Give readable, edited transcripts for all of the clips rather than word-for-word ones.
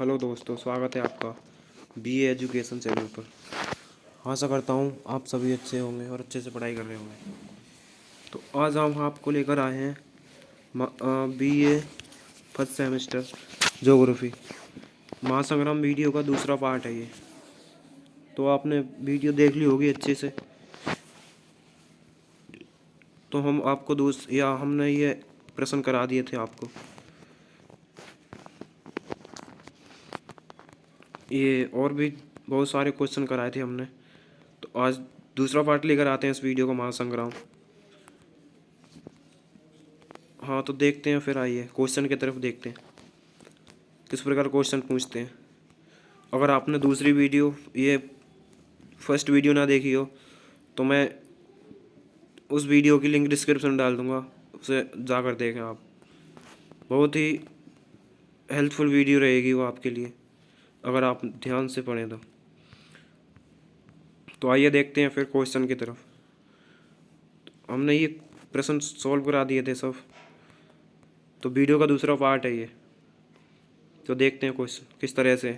Hello दोस्तों, स्वागत है आपका बीए एजुकेशन चैनल पर। आशा करता हूँ आप सभी अच्छे होंगे और अच्छे से पढ़ाई कर रहे होंगे। तो आज हम आपको लेकर आए हैं बीए फर्स्ट सेमेस्टर ज्योग्राफी महासंग्राम वीडियो का दूसरा पार्ट है ये। तो आपने वीडियो देख ली होगी अच्छे से। तो हम आपको हमने ये प्रश्न करा दिए थे आपको। ये और भी बहुत सारे क्वेश्चन कराए थे हमने। तो आज दूसरा पार्ट लेकर आते हैं इस वीडियो को, महासंग्राम। हाँ, तो देखते हैं फिर। आइए क्वेश्चन की तरफ देखते हैं किस प्रकार क्वेश्चन पूछते हैं। अगर आपने दूसरी वीडियो, ये फर्स्ट वीडियो ना देखी हो तो मैं उस वीडियो की लिंक डिस्क्रिप्शन में डाल दूँगा, उसे जाकर देखें आप। बहुत ही हेल्पफुल वीडियो रहेगी वो आपके लिए, अगर आप ध्यान से पढ़ें तो आइए देखते हैं फिर क्वेश्चन की तरफ। हमने ये प्रश्न सॉल्व करा दिए थे सब। तो वीडियो का दूसरा पार्ट है ये। तो देखते हैं क्वेश्चन किस तरह से।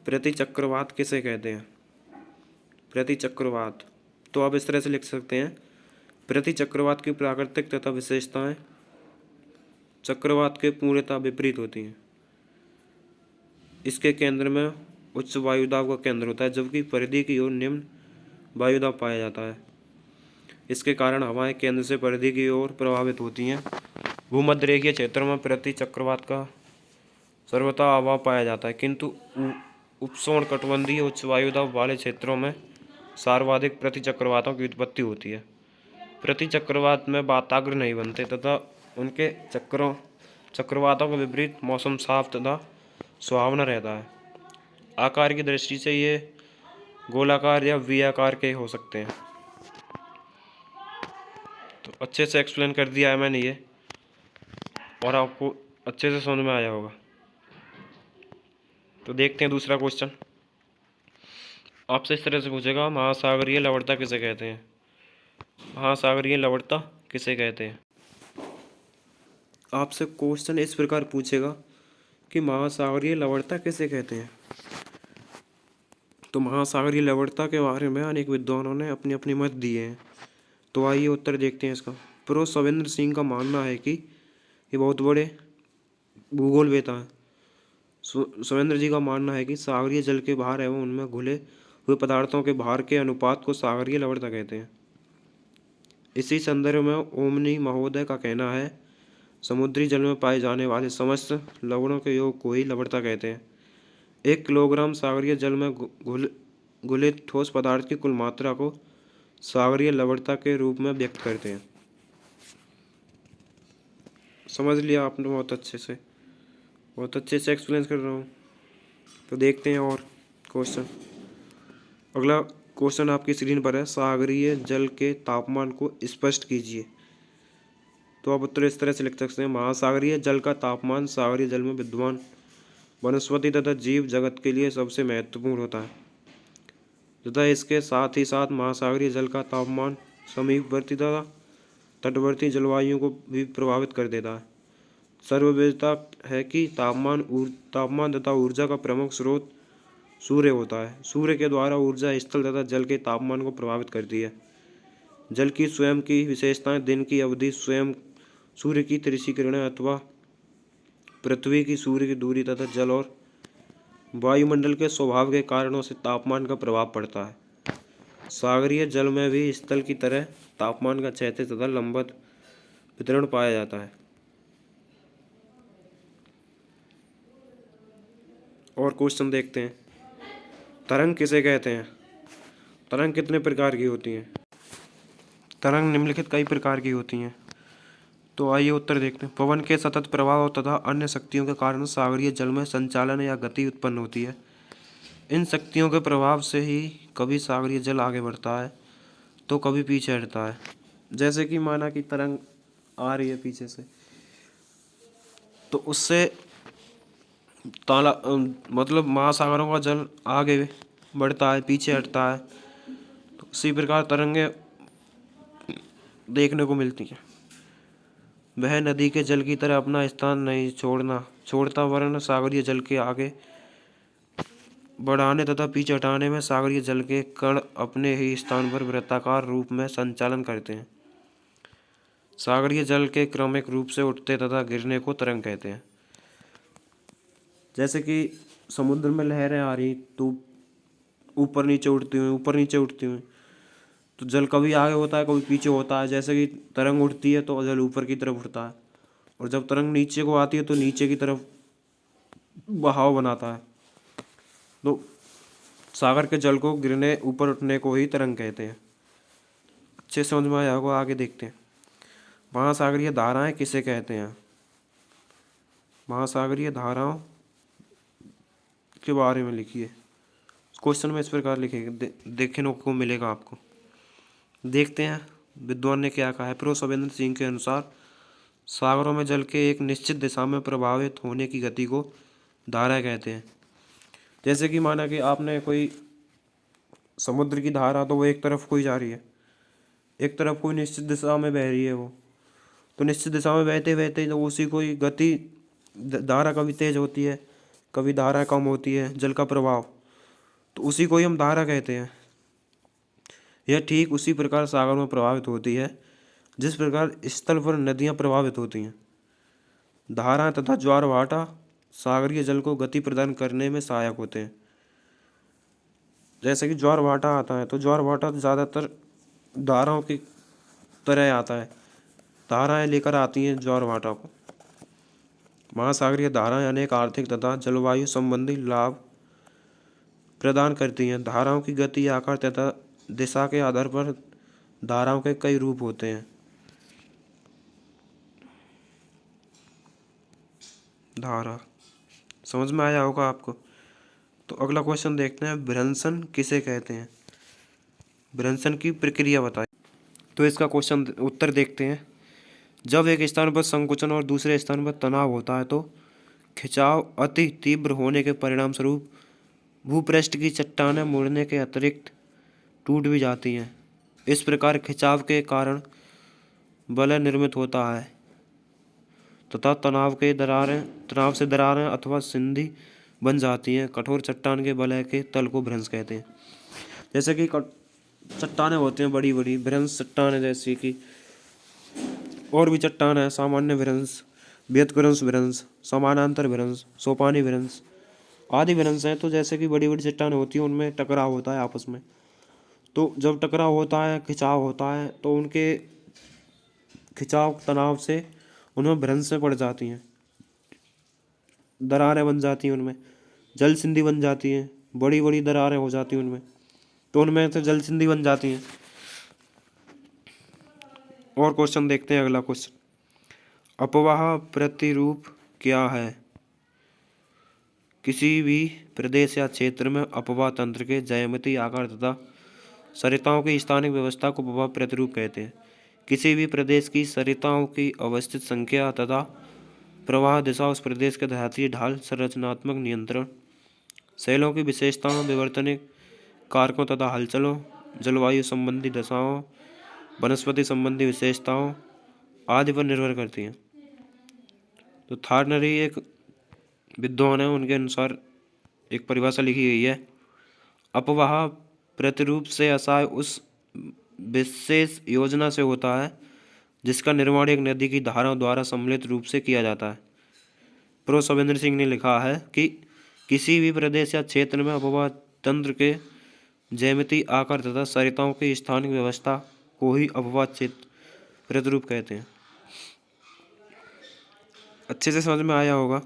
प्रतिचक्रवात किसे कहते हैं? प्रतिचक्रवात, तो आप इस तरह से लिख सकते हैं। प्रतिचक्रवात की प्राकृतिक तथा विशेषताएं चक्रवात के पूर्णतः विपरीत होती हैं। इसके केंद्र में उच्च वायुदाब का केंद्र होता है, जबकि परिधि की ओर निम्न वायुदाब पाया जाता है। इसके कारण हवाएं केंद्र से परिधि की ओर प्रभावित होती हैं। भूमध्यरेखीय क्षेत्र में प्रतिचक्रवात का सर्वथा अभाव पाया जाता है, किंतु उपष्णकटिबंधीय उच्च वायुदाब वाले क्षेत्रों में सर्वाधिक प्रतिचक्रवातों की उत्पत्ति होती है। प्रतिचक्रवात में वाताग्र नहीं बनते तथा उनके चक्रवातों के विपरीत मौसम साफ तथा सुहावना रहता है। आकार की दृष्टि से ये गोलाकार या वी आकार के हो सकते हैं। तो अच्छे से एक्सप्लेन कर दिया है मैंने ये, और आपको अच्छे से समझ में आया होगा। तो देखते हैं दूसरा क्वेश्चन। आपसे इस तरह से पूछेगा, महासागरीय लवणता किसे कहते हैं? महासागरीय लवणता किसे कहते हैं? आपसे क्वेश्चन इस प्रकार पूछेगा कि महासागरीय लवणता किसे कहते हैं। तो महासागरीय लवणता के बारे में अनेक विद्वानों ने अपनी अपनी मत दिए हैं। तो आइए उत्तर देखते हैं इसका। प्रो सवेंद्र सिंह का मानना है कि ये बहुत बड़े भूगोलवेता हैं। सवेंद्र जी का मानना है कि सागरीय जल के भार एवं उनमें घुले हुए पदार्थों के भार के अनुपात को सागरीय लवणता कहते हैं। इसी संदर्भ में ओमनी महोदय का कहना है, समुद्री जल में पाए जाने वाले समस्त लवणों के योग को ही लवणता कहते हैं। 1 किलोग्राम सागरीय जल में घुले ठोस पदार्थ की कुल मात्रा को सागरीय लवणता के रूप में व्यक्त करते हैं। समझ लिया आपने? बहुत अच्छे से एक्सप्लेन कर रहा हूँ। तो देखते हैं और क्वेश्चन। अगला क्वेश्चन आपकी स्क्रीन पर है, सागरीय जल के तापमान को स्पष्ट कीजिए। तो आप उत्तर इस तरह से लिख सकते हैं, महासागरीय जल का तापमान सागरीय जल में विद्यमान वनस्पति तथा जीव जगत के लिए सबसे महत्वपूर्ण होता है तथा इसके साथ ही साथ महासागरीय जल का तापमान समीपवर्ती तथा तटवर्ती जलवायु को भी प्रभावित कर देता है। सर्वविदित है कि तापमान तथा ऊर्जा का प्रमुख स्रोत सूर्य होता है। सूर्य के द्वारा ऊर्जा स्थल तथा जल के तापमान को प्रभावित करती है। जल की स्वयं की विशेषताएं दिन की अवधि, स्वयं सूर्य की तिरछी किरणें अथवा पृथ्वी की सूर्य की दूरी तथा जल और वायुमंडल के स्वभाव के कारणों से तापमान का प्रभाव पड़ता है। सागरीय जल में भी स्थल की तरह तापमान का क्षैतिज तथा लंबवत वितरण पाया जाता है। और क्वेश्चन देखते हैं, तरंग किसे कहते हैं? तरंग कितने प्रकार की होती हैं? तरंग निम्नलिखित कई प्रकार की होती हैं। तो आइए उत्तर देखते हैं। पवन के सतत प्रवाह तथा अन्य शक्तियों के कारण सागरीय जल में संचालन या गति उत्पन्न होती है। इन शक्तियों के प्रभाव से ही कभी सागरीय जल आगे बढ़ता है तो कभी पीछे हटता है। जैसे कि माना कि तरंग आ रही है पीछे से, तो उससे मतलब महासागरों का जल आगे बढ़ता है, पीछे हटता है। तो उसी प्रकार तरंगें देखने को मिलती हैं। वह नदी के जल की तरह अपना स्थान नहीं छोड़ता वर्ण सागरीय जल के आगे बढ़ाने तथा पीछे हटाने में सागरीय जल के कण अपने ही स्थान पर वृत्ताकार रूप में संचालन करते हैं। सागरीय जल के क्रमिक रूप से उठते तथा गिरने को तरंग कहते हैं। जैसे कि समुद्र में लहरें आ रही तो ऊपर नीचे उठती हुई, ऊपर नीचे उठती हुई, तो जल कभी आगे होता है कभी पीछे होता है। जैसे कि तरंग उठती है तो जल ऊपर की तरफ उठता है, और जब तरंग नीचे को आती है तो नीचे की तरफ बहाव बनाता है। तो सागर के जल को गिरने ऊपर उठने को ही तरंग कहते हैं। अच्छे समझ में आया होगा, आगे देखते हैं। महासागरीय धाराएं किसे कहते हैं? महासागरीय धाराओं के बारे में लिखिए। क्वेश्चन में इस प्रकार लिखेंगे, देखने को मिलेगा आपको। देखते हैं विद्वान ने क्या कहा है। प्रो सवेंद्र सिंह के अनुसार सागरों में जल के एक निश्चित दिशा में प्रभावित होने की गति को धारा कहते हैं। जैसे कि माना कि आपने कोई समुद्र की धारा, तो वो एक तरफ कोई जा रही है, एक तरफ कोई निश्चित दिशा में बह रही है, वो तो निश्चित दिशा में बहते बहते तो उसी कोई गति, धारा कभी तेज होती है कभी धारा कम होती है, जल का प्रभाव, तो उसी को ही हम धारा कहते हैं। यह ठीक उसी प्रकार सागर में प्रभावित होती है जिस प्रकार स्थल पर नदियाँ प्रभावित होती हैं। धाराएं तथा ज्वार भाटा सागरीय जल को गति प्रदान करने में सहायक होते हैं। जैसे कि ज्वार भाटा आता है तो ज्वार भाटा ज़्यादातर धाराओं की तरह आता है, धाराएं लेकर आती हैं ज्वार भाटा को। महासागरीय धाराएं अनेक आर्थिक तथा जलवायु संबंधी लाभ प्रदान करती हैं। धाराओं की गति, आकार तथा दिशा के आधार पर धाराओं के कई रूप होते हैं। धारा समझ में आया होगा आपको। तो अगला क्वेश्चन देखते हैं, भ्रंशन किसे कहते हैं? भ्रंशन की प्रक्रिया बताइए। तो इसका क्वेश्चन उत्तर देखते हैं। जब एक स्थान पर संकुचन और दूसरे स्थान पर तनाव होता है तो खिंचाव अति तीव्र होने के परिणाम स्वरूप भूपृष्ठ की चट्टानें मुड़ने के अतिरिक्त टूट भी जाती हैं। इस प्रकार खिंचाव के कारण वलय निर्मित होता है तथा तनाव से दरारें अथवा संधि बन जाती हैं। कठोर चट्टान के वलय के तल को भ्रंश कहते हैं। जैसे कि चट्टानें होती हैं बड़ी बड़ी भ्रंश चट्टानें, जैसी कि और भी चट्टान है, सामान्य भ्रंश, व्यतक्रंश भ्रंश, समानांतर भ्रंश, सोपानी भ्रंश आदि भ्रंश हैं। तो जैसे कि बड़ी बड़ी चट्टानें होती हैं उनमें टकराव होता है आपस में, तो जब टकराव होता है, खिंचाव होता है, तो उनके खिंचाव तनाव से उनमें भ्रंश पड़ जाती हैं, दरारें बन जाती हैं, उनमें जल संधि बन जाती हैं, बड़ी बड़ी दरारें हो जाती हैं उनमें, तो उनमें से जल संधि बन जाती हैं। और क्वेश्चन देखते हैं, अगला क्वेश्चन, अपवाह प्रतिरूप क्या है? किसी भी प्रदेश या क्षेत्र में अपवाह तंत्र के ज्यामितीय आकार तथा सरिताओं की स्थानिक व्यवस्था को अपवाह प्रतिरूप कहते हैं। किसी भी प्रदेश की सरिताओं की अवस्थित संख्या तथा प्रवाह दिशा उस प्रदेश के धातीय ढाल, संरचनात्मक नियंत्रण, शैलों की विशेषताओं, विवर्तनिक कारकों तथा हलचलों, जलवायु संबंधी दशाओं, वनस्पति संबंधी विशेषताओं आदि पर निर्भर करती हैं। तो थारनरी एक विद्वान है, उनके अनुसार एक परिभाषा लिखी गई है, अपवाह प्रतिरूप से आशय उस विशेष योजना से होता है जिसका निर्माण एक नदी की धाराओं द्वारा सम्मिलित रूप से किया जाता है। प्रो सवेंद्र सिंह ने लिखा है कि किसी भी प्रदेश या क्षेत्र में अपवाह तंत्र के ज्यामितीय आकार तथा सरिताओं की स्थानिक व्यवस्था को ही अपवाह क्षेत्र प्रतिरूप कहते हैं। अच्छे से समझ में आया होगा।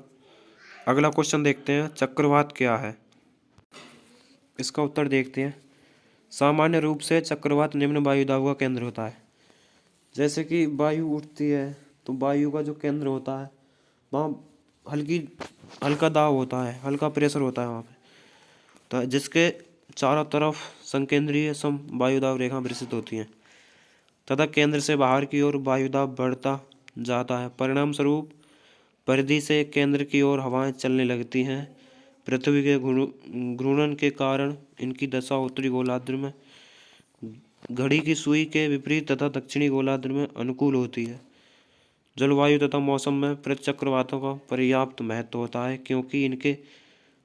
अगला क्वेश्चन देखते हैं, चक्रवात क्या है? इसका उत्तर देखते हैं। सामान्य रूप से चक्रवात निम्न वायु दाब का केंद्र होता है। जैसे कि वायु उठती है तो वायु का जो केंद्र होता है वहाँ हल्का दाब होता है, हल्का प्रेशर होता है वहाँ पे, तो जिसके चारों तरफ संकेंद्रीय सम वायु दाब रेखा विकसित होती हैं तथा केंद्र से बाहर की ओर वायु दाब बढ़ता जाता है। परिणाम स्वरूप परिधि से केंद्र की ओर हवाएं चलने लगती हैं। पृथ्वी के घूर्णन के कारण इनकी दशा उत्तरी गोलार्ध में घड़ी की सुई के विपरीत तथा दक्षिणी गोलार्ध में अनुकूल होती है। जलवायु तथा मौसम में चक्रवातों का पर्याप्त महत्व होता है, क्योंकि इनके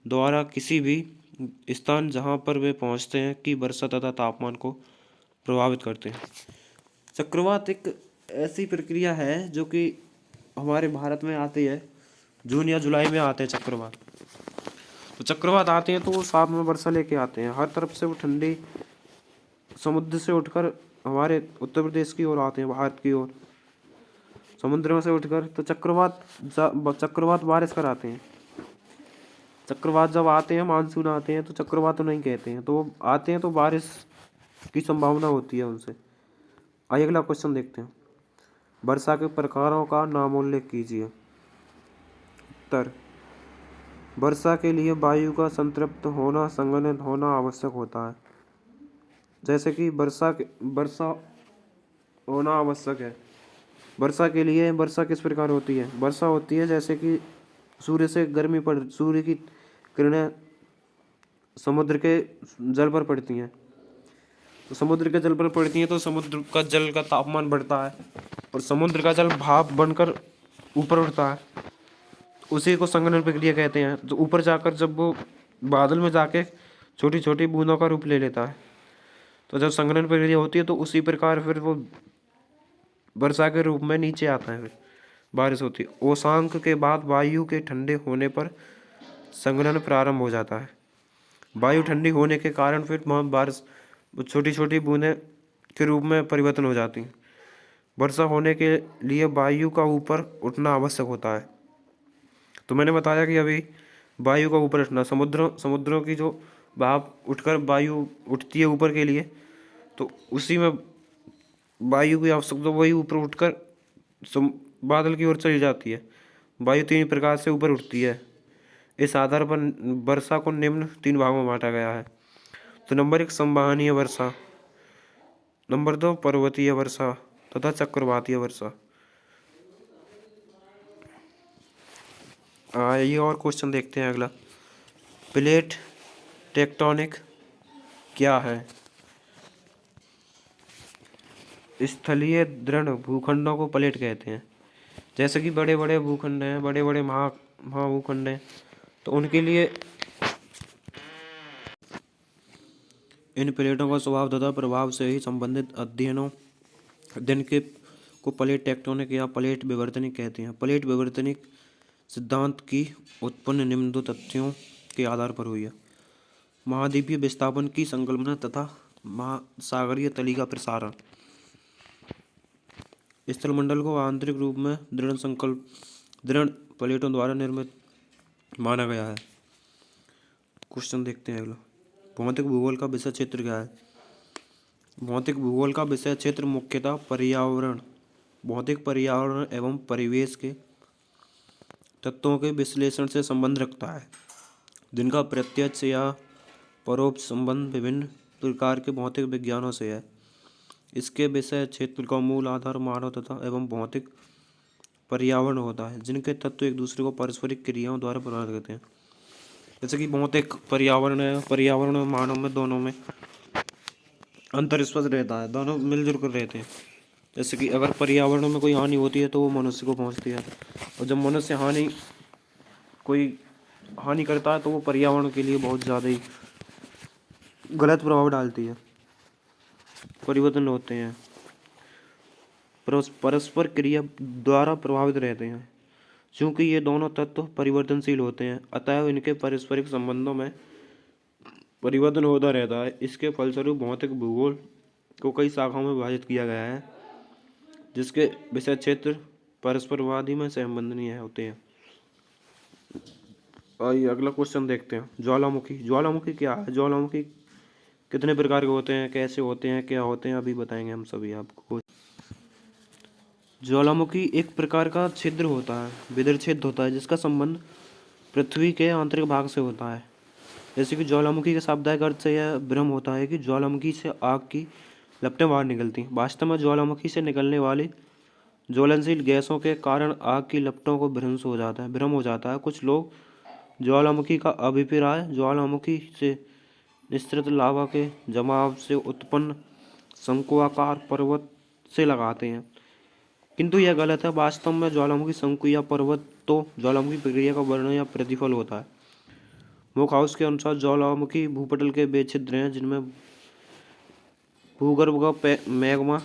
द्वारा किसी भी स्थान जहाँ पर वे पहुँचते हैं की वर्षा तथा तापमान को प्रभावित करते हैं। चक्रवात एक ऐसी प्रक्रिया है जो कि हमारे भारत में आती है, जून या जुलाई में आते हैं चक्रवात। तो चक्रवात आते हैं तो वो साथ में वर्षा लेके आते हैं, हर तरफ से वो ठंडी समुद्र से उठकर हमारे उत्तर प्रदेश की ओर आते हैं, भारत की ओर समुद्र में से उठकर। तो चक्रवात बारिश कराते हैं। चक्रवात जब आते हैं, मानसून आते हैं, तो चक्रवात तो नहीं कहते हैं, तो वो आते हैं तो बारिश की संभावना होती है उनसे। आइए अगला क्वेश्चन देखते हैं। वर्षा के प्रकारों का नामोल्लेख कीजिए। उत्तर, वर्षा के लिए वायु का संतृप्त होना, संघनित होना आवश्यक होता है। जैसे कि वर्षा होना आवश्यक है। वर्षा के लिए वर्षा किस प्रकार होती है? वर्षा होती है जैसे कि सूर्य की किरणें समुद्र के जल पर पड़ती हैं। तो समुद्र के जल पर पड़ती हैं तो समुद्र का जल का तापमान बढ़ता है और समुद्र का जल भाप बनकर ऊपर उठता है। उसी को संघनन प्रक्रिया कहते हैं। जो ऊपर जाकर जब वो बादल में जाके छोटी छोटी बूंदों का रूप ले लेता है, तो जब संघनन प्रक्रिया होती है तो उसी प्रकार फिर वो वर्षा के रूप में नीचे आता है, फिर बारिश होती है। ओशांक के बाद वायु के ठंडे होने पर संघनन प्रारंभ हो जाता है। वायु ठंडी होने के कारण फिर वहाँ बारिश छोटी छोटी बूंदें के रूप में परिवर्तन हो जाती हैं। वर्षा होने के लिए वायु का ऊपर उठना आवश्यक होता है। तो मैंने बताया कि अभी वायु का ऊपर उठना, समुद्रों की जो भाप उठकर वायु उठती है ऊपर के लिए, तो उसी में वायु की आवश्यकता, वही ऊपर उठकर बादल की ओर चली जाती है। वायु 3 प्रकार से ऊपर उठती है। इस आधार पर वर्षा को निम्न 3 भागों में बांटा गया है। तो नंबर 1 संवहनीय वर्षा, नंबर 2 पर्वतीय वर्षा तथा चक्रवातीय वर्षा। ये और क्वेश्चन देखते हैं अगला। प्लेट टेक्टोनिक क्या है? स्थलीय दृढ़ भूखंडों को प्लेट कहते हैं। जैसे कि बड़े बड़े भूखंड हैं, बड़े बड़े महाभूखंड हैं, तो उनके लिए इन प्लेटों का स्वभाव तथा प्रभाव से ही संबंधित अध्ययन को प्लेट टेक्टोनिक या प्लेट विवर्तनिक कहते हैं। प्लेट विवर्तनिक सिद्धांत की उत्पन्न निम्न 2 तथ्यों के आधार पर हुई है। महाद्वीपीय विस्थापन की संकल्पना तथा महासागरीय तली का प्रसारण। स्थलमंडल को आंतरिक रूप में दृढ़ प्लेटों द्वारा निर्मित माना गया है। क्वेश्चन देखते हैं अगला। भौतिक भूगोल का विषय क्षेत्र क्या है? भौतिक भूगोल का विषय क्षेत्र मुख्यतः भौतिक पर्यावरण एवं परिवेश के तत्वों के विश्लेषण से संबंध रखता है, जिनका प्रत्यक्ष या परोक्ष संबंध विभिन्न प्रकार के भौतिक विज्ञानों से है। इसके विषय क्षेत्र का मूल आधार मानव तथा एवं भौतिक पर्यावरण होता है, जिनके तत्व एक दूसरे को पारस्परिक क्रियाओं द्वारा प्रभावित करते हैं। जैसे कि भौतिक पर्यावरण है, पर्यावरण और मानव में दोनों में अंतर स्पष्ट रहता है, दोनों मिलजुल कर रहते हैं। जैसे कि अगर पर्यावरण में कोई हानि होती है तो वो मनुष्य को पहुंचती है, और जब मनुष्य कोई हानि करता है तो वो पर्यावरण के लिए बहुत ज़्यादा ही गलत प्रभाव डालती है, परिवर्तन होते हैं, परस्पर क्रिया द्वारा प्रभावित रहते हैं। चूँकि ये दोनों तत्व परिवर्तनशील होते हैं, अतएव इनके पारस्परिक संबंधों में परिवर्तन होता रहता है। इसके फलस्वरूप भौतिक भूगोल को कई शाखाओं में विभाजित किया गया है, जिसके विषय क्षेत्र परस्परवादी में संबंधनीय होते हैं। आइए अगला क्वेश्चन देखते हैं। ज्वालामुखी क्या है? ज्वालामुखी कितने प्रकार के होते हैं, कैसे होते हैं, क्या होते हैं, अभी बताएंगे हम सभी आपको। ज्वालामुखी एक प्रकार का छिद्र होता है, विदर छिद्र होता है, जिसका संबंध पृथ्वी के आंतरिक भाग से होता है। जैसे कि ज्वालामुखी के शाब्दिक अर्थ से यह भ्रम होता है कि ज्वालामुखी से आग की लपटें बाहर निकलती हैं। वास्तव में ज्वालामुखी से निकलने वाली ज्वलनशील गैसों के कारण आग की लपटों को भ्रम हो जाता है। कुछ लोग ज्वालामुखी का अभिप्राय ज्वालामुखी से निस्सृत लावा के जमाव से उत्पन्न शंक्वाकार पर्वत से लगाते हैं, किंतु यह गलत है। वास्तव में ज्वालामुखी शंकु या पर्वत तो ज्वालामुखी प्रक्रिया का वर्णन या प्रतिफल होता है। मोकहाउस के अनुसार ज्वालामुखी भूपटल के वे छिद्र हैं जिनमें भूगर्भ का मैग्मा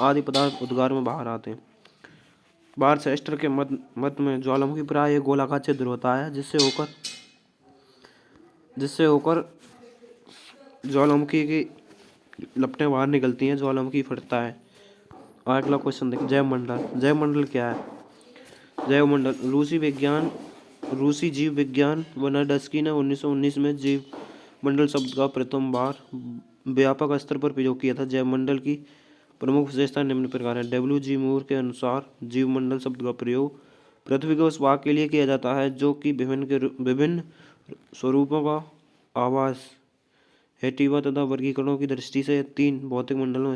आदि पदार्थ उद्गार में बाहर आते हैं। बारचेस्टर के मत में ज्वालामुखी प्राय एक गोलाकार छिद्र होता है जिससे होकर ज्वालामुखी की लपटें बाहर निकलती हैं, ज्वालामुखी फटता है। अगला क्वेश्चन देख, जैवमंडल क्या है? जैवमंडल रूसी जीव विज्ञान वनाडस्की ने 1919 में जीव मंडल शब्द का प्रथम बार व्यापक स्तर पर प्रयोग किया था। जैवमंडल की प्रमुख विशेषता निम्न प्रकार है। W.G. मूर के अनुसार जीवमंडल शब्द का प्रयोग पृथ्वी के उस भाग के लिए किया जाता है जो कि विभिन्न स्वरूपों का आवास हेटिवा तथा वर्गीकरणों की दृष्टि से 3 भौतिक मंडलों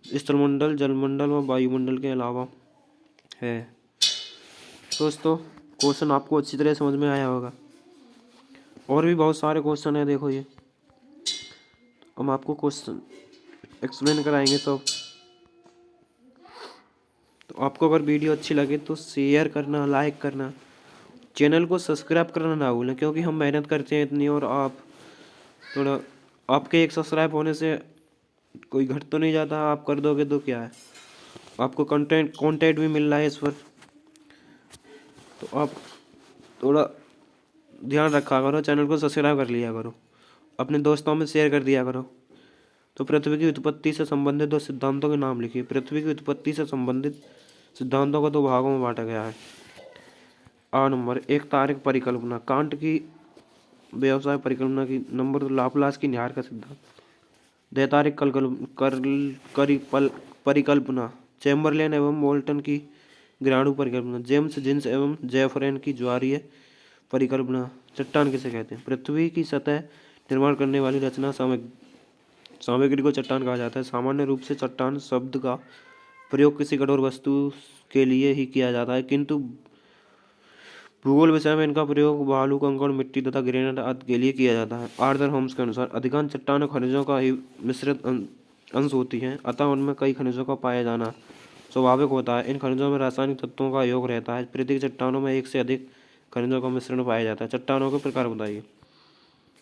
स्थलमंडल, जलमंडल व वायुमंडल के अलावा है। दोस्तों क्वेश्चन आपको अच्छी तरह समझ में आया होगा। और भी बहुत सारे क्वेश्चन है, देखो ये हम आपको क्वेश्चन एक्सप्लेन कराएंगे। तो आपको अगर वीडियो अच्छी लगे तो शेयर करना, लाइक करना, चैनल को सब्सक्राइब करना ना भूलें, क्योंकि हम मेहनत करते हैं इतनी और आप थोड़ा आपके एक सब्सक्राइब होने से कोई घट तो नहीं जाता। आप कर दोगे तो क्या है, आपको कंटेंट भी मिल रहा है इस पर। तो आप थोड़ा ध्यान रखा करो, चैनल को सब्सक्राइब कर लिया करो, अपने दोस्तों में शेयर कर दिया करो। तो पृथ्वी की उत्पत्ति से संबंधित 2 सिद्धांतों के नाम लिखिए। पृथ्वी की उत्पत्ति से संबंधित सिद्धांतों को 2 भागों में बांटा गया है। नंबर 1 तार्किक परिकल्पना, कांट की व्यवसाय परिकल्पना की। नंबर 2 लाप्लास की न्याय का सिद्धांत। दैतारिक परिकल्पना, चैम्बरलेन एवं मोल्टन की ग्राणु परिकल्पना। जेम्स जिन्स एवं जेफरेन की ज्वारीय परिकल्पना। चट्टान किसे कहते हैं? पृथ्वी की सतह निर्माण करने वाली रचना सामग्री को चट्टान कहा जाता है। सामान्य रूप से चट्टान शब्द का प्रयोग किसी कठोर वस्तु के लिए ही किया जाता है, किंतु भूगोल विषय में इनका प्रयोग बालू, कंकड़, मिट्टी तथा ग्रेनाइट आदि के लिए किया जाता है। आर्थर होम्स के अनुसार अधिकांश चट्टानें खनिजों का ही मिश्रित अंश होती हैं, अतः उनमें कई खनिजों का पाया जाना स्वाभाविक होता है। इन खनिजों में रासायनिक तत्वों का योग रहता है। पृथ्वी की चट्टानों में 1 से अधिक खनिजों का मिश्रण पाया जाता है। चट्टानों के प्रकार बताइए।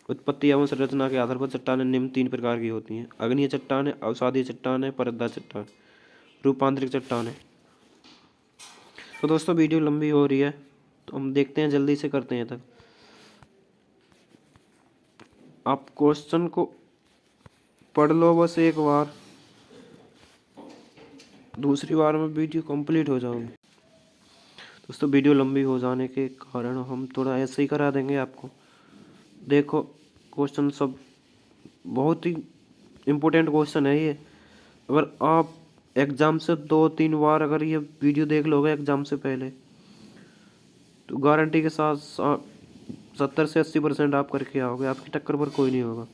उत्पत्ति एवं संरचना के आधार पर चट्टानें निम्न 3 प्रकार की होती हैं: अग्नीय चट्टानें, अवसादीय चट्टानें, परतदार चट्टान, रूपांतरित चट्टानें। तो दोस्तों वीडियो लंबी हो रही है, तो हम देखते हैं, जल्दी से करते हैं। तक आप क्वेश्चन को पढ़ लो बस एक बार, दूसरी बार में वीडियो कंप्लीट हो जाओगी। दोस्तों वीडियो लंबी हो जाने के कारण हम थोड़ा ऐसे ही करा देंगे आपको। देखो क्वेश्चन सब बहुत ही इम्पोर्टेंट क्वेश्चन है ये। अगर आप एग्ज़ाम से 2-3 बार अगर ये वीडियो देख लोगे एग्ज़ाम से पहले, तो गारंटी के साथ 70 से 80% आप करके आओगे, आपकी टक्कर पर कोई नहीं होगा।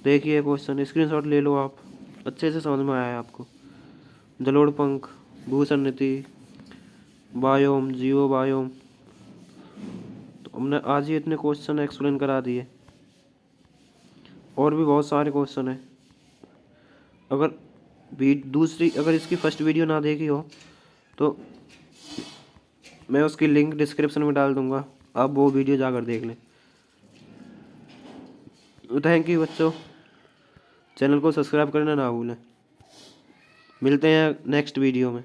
देखिए क्वेश्चन, स्क्रीनशॉट ले लो आप, अच्छे से समझ में आया आपको। जलोढ़ पंख, भूषण नीति, बायोम, जियो बायोम, तो हमने आज ही इतने क्वेश्चन एक्सप्लेन करा दिए। और भी बहुत सारे क्वेश्चन हैं। अगर इसकी फर्स्ट वीडियो ना देखी हो तो मैं उसकी लिंक डिस्क्रिप्शन में डाल दूंगा, आप वो वीडियो जाकर देख लें। थैंक यू बच्चों, चैनल को सब्सक्राइब करना ना भूलें। मिलते हैं नेक्स्ट वीडियो में।